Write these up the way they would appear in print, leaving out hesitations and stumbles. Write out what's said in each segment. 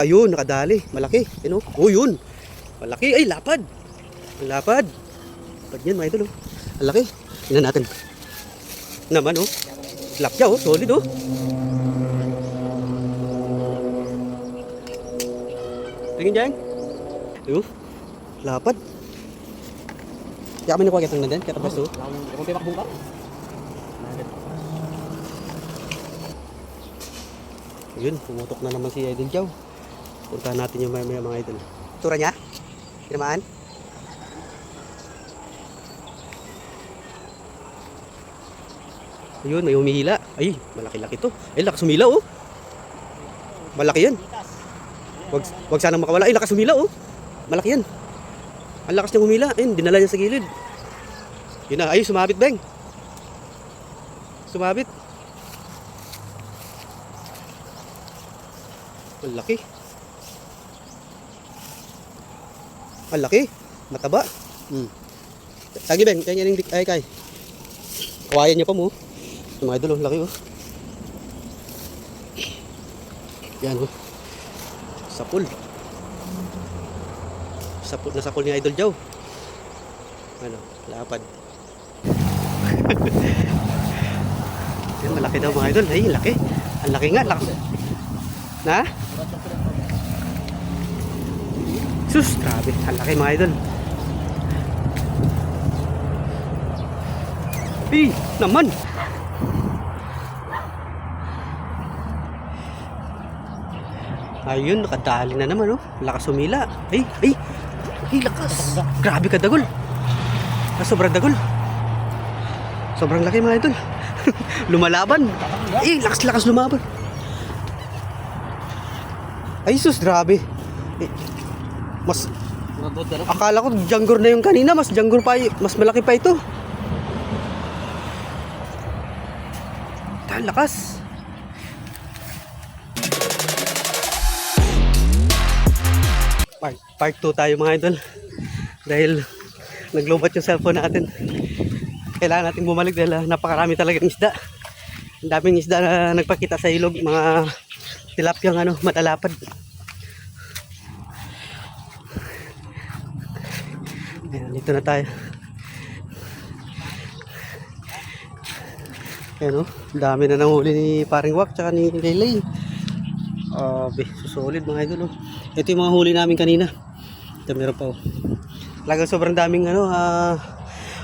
Ayun, nakadali. Malaki. Ano? Oh, yun. Malaki. Ay, lapad. Lapad. Lapad yan, mga idol. Oh. Ang laki. Tingnan natin. Naman, oh. Lapya, oh. Solid, oh. Tingin dyan. Oh. Lapad. Kaya kami nakuha kitang nandiyan. Kaya tapos, oh. Kung pimak bungka. Ayun, pumutok na naman si Idol Jow. Puntahan natin yung mga idol. Tura niya? Tinamaan? Ayun, may humihila. Ay, malaki-laki to. Ay, lakas humila, oh. Malaki yan. Wag sanang makawala. Ay, lakas humila, oh. Malaki yan. Ang lakas niyang humila. Ayun, dinala niya sa gilid. Yun na. Ay, sumabit, Beng. Sumabit. Ang laki. Ang laki. Mataba. Lagi, Beng. Kaya yung ay, kay. Kawayan niya pa mo. Yung mga idol, laki, oh. Yan, oh. Sapul. Sapul na sapul ni Idol Jow. Ano, lapad. Yan, malaki daw mga idol. Ay, laki. Ang laki nga, laki. Na? Sus, grabe. Ang laki mga idol. Ay, naman. Ayun, nakadali na naman, oh. Lakas humila. Ay, lakas. Grabe ka, dagol. Sobrang dagol. Sobrang laki mga idol. Lumalaban. Ay, lakas lumaban. Ay, sus, grabe. Mas akala ko janggur na yung kanina, mas janggur pa, mas malaki pa ito. Lakas. Part 2 tayo mga idol. Dahil naglobat yung cellphone natin. Kailangan natin bumalik dahil napakarami talagang isda. Ang daming isda na nagpakita sa ilog, mga tilapyang ano, matalapad. Ayan, dito na tayo. Ayan, oh, dami na nanghuli ni Paring Wak tsaka ni Leylay. Susolid mga idol, oh. Ito yung mga huli namin kanina. Ito meron pa, oh. Talagang sobrang daming ano,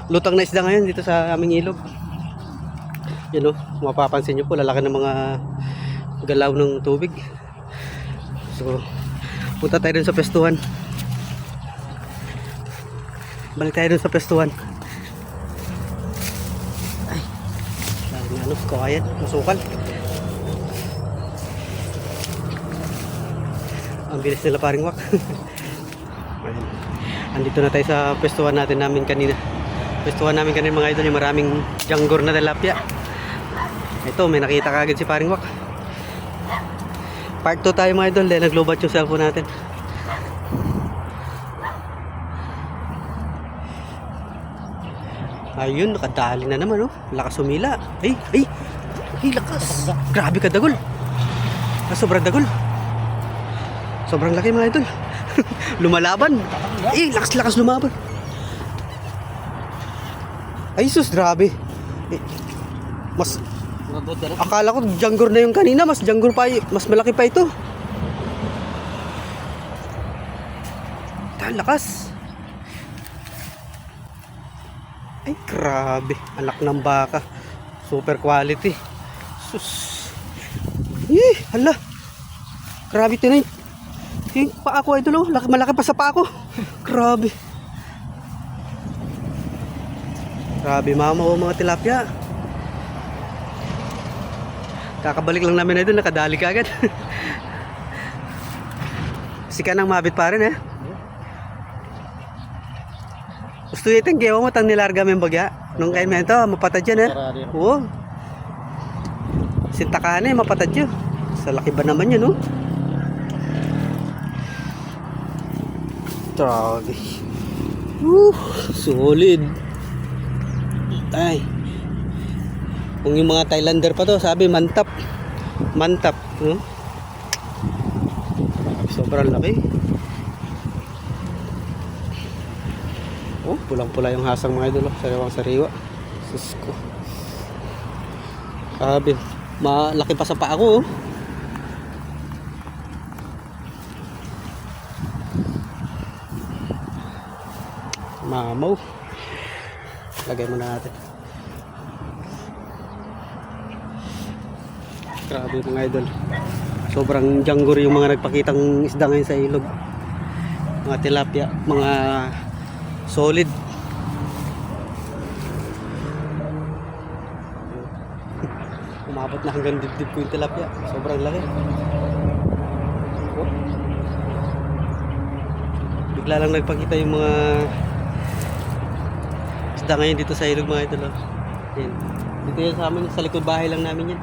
lutang na isda ngayon dito sa aming ilog. Yan, oh, mapapansin nyo po, lalaki ng mga galaw ng tubig. So, punta tayo dun sa pestuhan. Balik tayo dun sa pestuhan. Ay, ano, kawayan, masukal. Ang bilis nila Paring Wak. Andito na tayo sa pwestuhan namin kanina. Pwestuhan namin kanina mga idol, yung maraming janggur na tilapia. Ito, may nakita kagad si Paring Wak. Part 2 tayo mga idol, dahil naglobat yung cellphone natin. Ayun, nakadali na naman, oh. Lakas humila. Ay, lakas. Grabe ka, dagol. Sobrang dagol. Sobrang laki mga idol. Lumalaban. Eh, lakas lumaban. Ay, sus, grabe. Mas akala ko janggur na yung kanina, mas janggur pa, mas malaki pa ito. Lakas. Ay, grabe. Anak ng baka. Super quality. Sus. Hala. Grabe ito na yun. Yung paa ko, idol, oh. Malaki pa sa paa ko. Grabe. Grabe, mama, oh, mga tilapia. Kakabalik lang namin, idol, nakadali ka agad. Sika nang mabit pa rin, eh. Gusto itong gawa mo, tang nilarga mo yung bagya. Nung kain mo ito, mapatad yan, eh. Oo. Sintakaan, eh, mapatad yun. Sa laki ba naman yun, oh. Grabe. Solid. Ay. Kung yung mga Thailander pa to, sabi mantap. Mantap. Sobrang laki. Oh, pulang-pula yung hasang mga idol. Sariwang sariwa. Sus ko. Grabe. Malaki pa sa paa ko. Oh. Mamaw. Lagay muna natin. Grabe mga idol. Sobrang janggur yung mga nagpakitang isda ngayon sa ilog. Mga tilapia, mga solid. Umabot na hanggang dibdib ko yung tilapia. Sobrang laki. Oh. Bigla lang nagpakita yung mga isda ngayon dito sa ilog mga idol. Yan. Dito yan sa amin, sa likod bahay lang namin yan.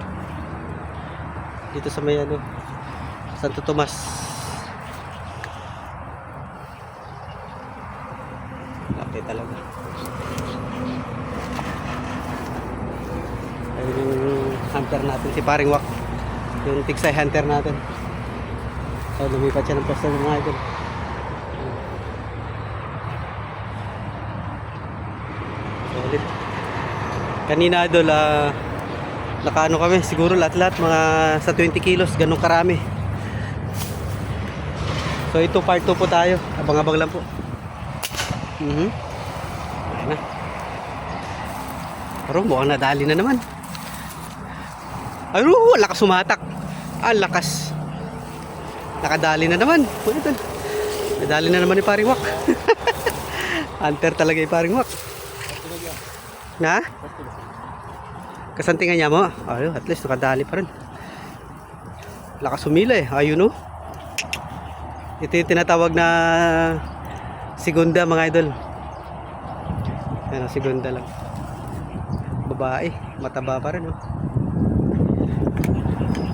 Dito sa may ano, Santo Tomas. Laki talaga. Ayun yung hunter natin, si Paring Wak. Yung tiksay hunter natin. So lumipat siya ng pwesto ng mga idol. Solid. Kanina idol, nakaano kami, siguro lahat-lahat mga sa 20 kilos, ganun karami. So ito part 2 po tayo. Abang-abang lang po. Ayan na. Pero mukhang nadali na naman. Ay, lakas sumatak. Lakas. Nakadali na naman. Nadali na naman ni Paring Wak. Hunter talaga yung Paring Wak. Na? Kasantingan niya mo? At least nakadali pa rin. Lakas humila eh. Ayun o. Ito yung tinatawag na segunda mga idol. Ayan, segunda lang. Babae. Mataba pa rin.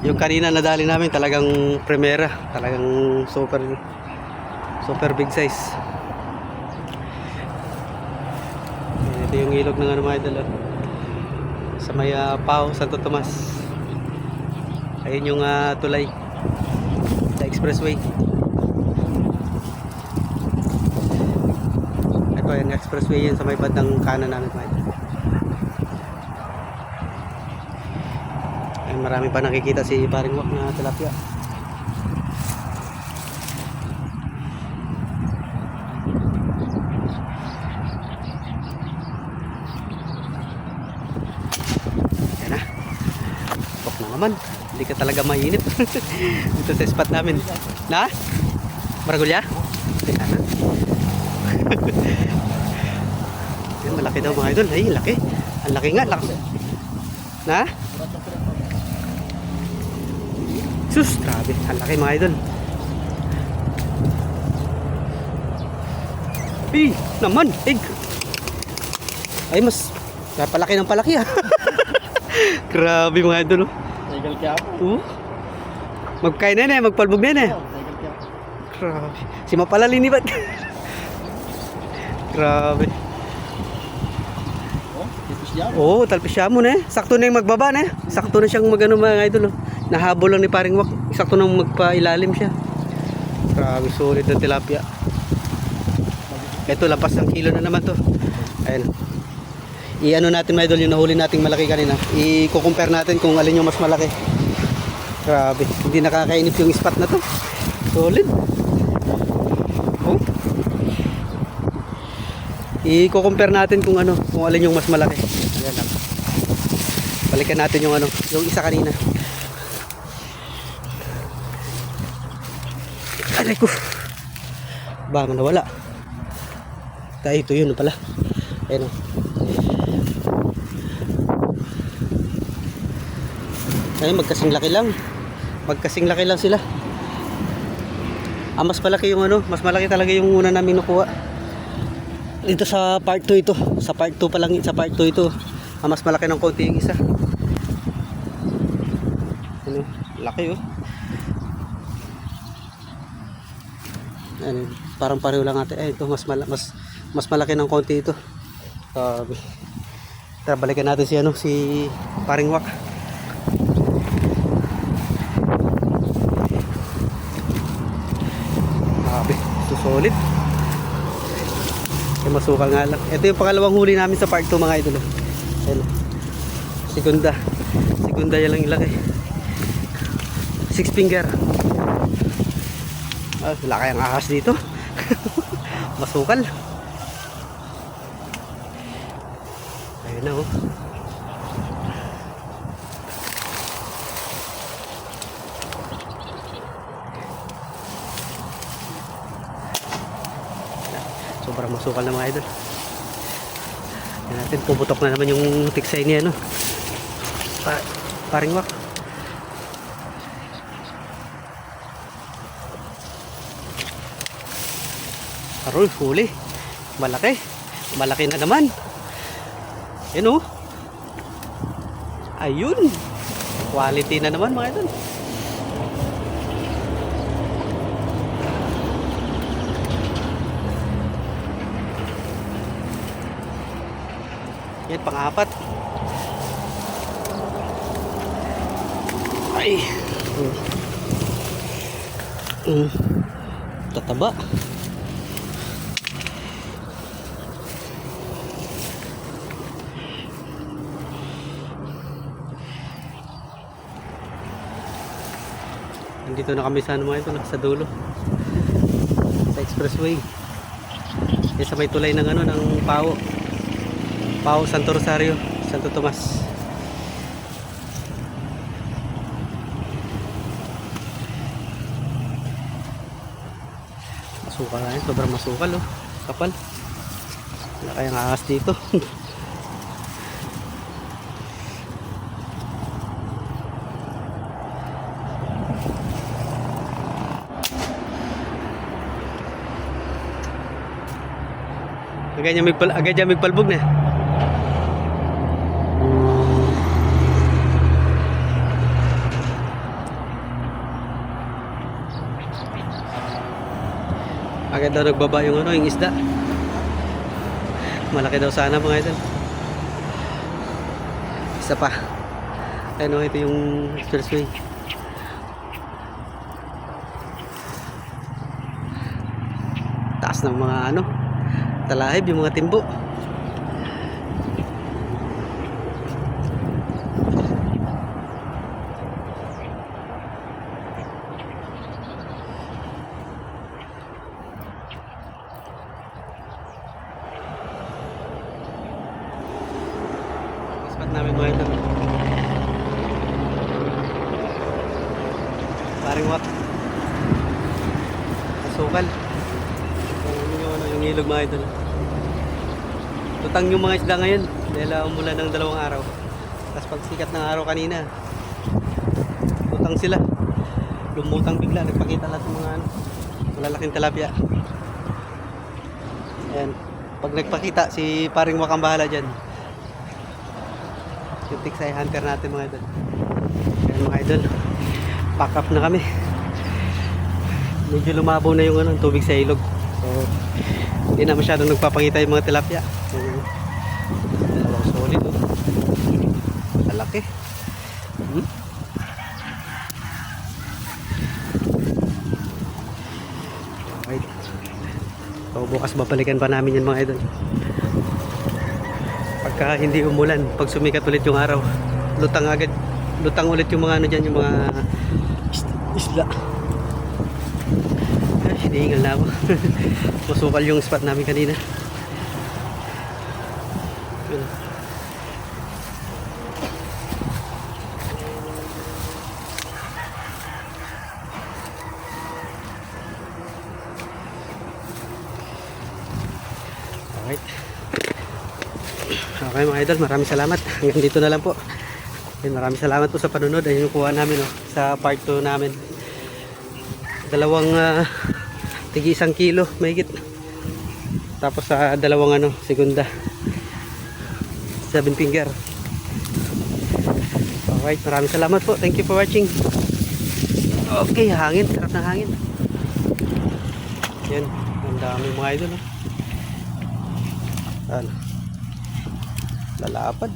Yung kanina nadali namin talagang primera. Talagang super big size. Ayan, ito yung ilog ng ano mga idol. Sa may Pao, Santo Tomas. Ayun yung tulay sa expressway. Ito yung expressway yun sa may bandang kanan namin. Ayun, marami pa nakikita si Paring Wak na tilapia. Naman, hindi ka talaga mainit. Dito sa spot namin. Na? Maragulya? Yan, malaki daw mga idol. Ay, laki. Ang laki nga. Laki. Na? Sus, grabe. Ang laki mga idol. Naman. Egg. Ay, mas palaki ng palaki ha. Grabe mga idol. Tigal kaya ako. Magkain na magpalbog na Tigal kaya. Grabe. Si Mapalali ni Bat. Grabe. Tipis yan. Talpis siya mo na eh. Sakto na yung magbaba na eh. Sakto na siyang magano mga idol. Nahabol lang ni Paring Wak. Sakto na magpailalim siya. Grabe, solid na tilapia. Ito, lapas ng kilo na naman to. Ayan. I-ano natin mga idol yung nahuli nating malaki kanina. I-compare natin kung alin yung mas malaki. Grabe, hindi nakakainip yung spot na to. Solid. I-compare natin kung alin yung mas malaki. Ayan lang. Balikan natin yung yung isa kanina. Aray ko. Ba, nawala. Ito yun pala. Ayan o. Ay, magkasing laki lang. Magkasing laki lang sila. Mas malaki yung mas malaki talaga yung una namin nakuha. Dito sa part 2 ito. Sa part 2 pa lang, sa part 2 ito. Mas malaki ng konti yung isa. Laki oh. Parang pareho lang ate. Ito mas malaki ng konti ito. Tara, balikan natin si Paring Wak. Grabe, susolid. Kaya masukal nga lang. Ito yung pangalawang huli namin sa part 2 mga idol. Ayan. Segunda. Segunda yan lang ilagay. 6 finger. Ah, wala kayang ahas dito. Masukal. Ayun na oh. Sobrang masukal na mga idol. Yan natin, pumutok na naman yung tiksay niya, no? Paring wak. Aroy, huli. Malaki. Malaki na naman. Yan oh. Ayun. Quality na naman mga idol. Yan, pang-apat. Ay. Tataba. Nandito na kami sa ano mga ito, sa dulo. Sa expressway. Sa may tulay ng ano, ng Pao. Pao, Santo Rosario, Santo Tomas. Masukal na yun, sobrang masukal oh. Kapal. Wala kayang ahas dito. Agad niya magpalbog na. Agad daw nagbaba yung ano, yung isda. Malaki daw sana mga idol. Isa pa. Ayun, ito yung expressway. Taas ng mga ano, talahib yung mga timbo. Spot namin mga ito. Paring wak. Asukal. Yung ilog mga idol. Tutang yung mga isda ngayon dahil umulan ng 2 araw. Tapos pag sikat ng araw kanina, tutang sila. Lumutang bigla, nagpakita lahat ng mga ano, malalaking tilapia. Ayan. Pag nagpakita, si paring wakang bahala dyan. Yung tiksay hunter natin mga idol. Ayan mga idol, pack up na kami. Medyo lumabaw na yung ano, tubig sa ilog. So, hindi na masyadong nagpapakita yung mga tilapia. Dalawang solid oh. Malaki. Okay. So, bukas babalikan pa namin yan mga idol. Pagka hindi umulan, pag sumikat ulit yung araw, lutang agad. Lutang ulit yung mga ano dyan, yung mga isla. Hinihingal na ako. Masukal yung spot namin kanina. Yun. Alright. Okay mga idol, maraming salamat. Hanggang dito na lang po. Maraming salamat po sa panunod. Ayun yung kuha namin oh, sa part 2 namin. Dalawang tigi 1 kilo mahigit. Tapos sa dalawang ano, segunda 7 finger. Alright, maraming salamat po. Thank you for watching. Okay, hangin, sarap ng hangin. Yan, ang dami mga idol oh. Ano, lalapad.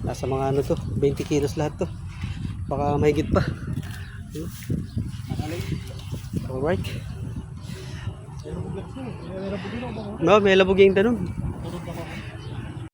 Nasa mga ano to, 20 kilos lahat to. Baka mahigit pa. Alright. No, may labog yung tanong.